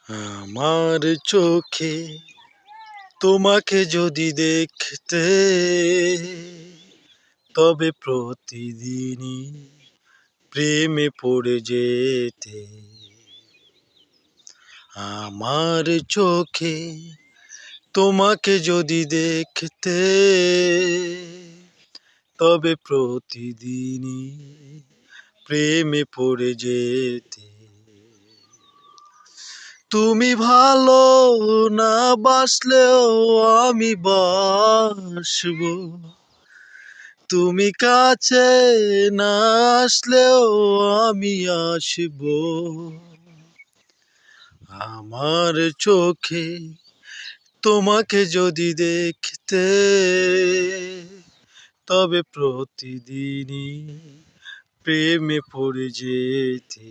আমার চোখে তোমাকে যদি দেখতে, তবে প্রতিদিনই প্রেমে পড়ে যেতে। আমার চোখে তোমাকে যদি দেখতে, তবে প্রতিদিনই প্রেমে পড়ে যেতে। তুমি ভালো না বাসলেও আমি বাসবো, তুমি কাছে না আসলেও আমি আসবো। আমার চোখে তোমাকে যদি দেখতে, তবে প্রতিদিনই প্রেমে পড়ে যেতে।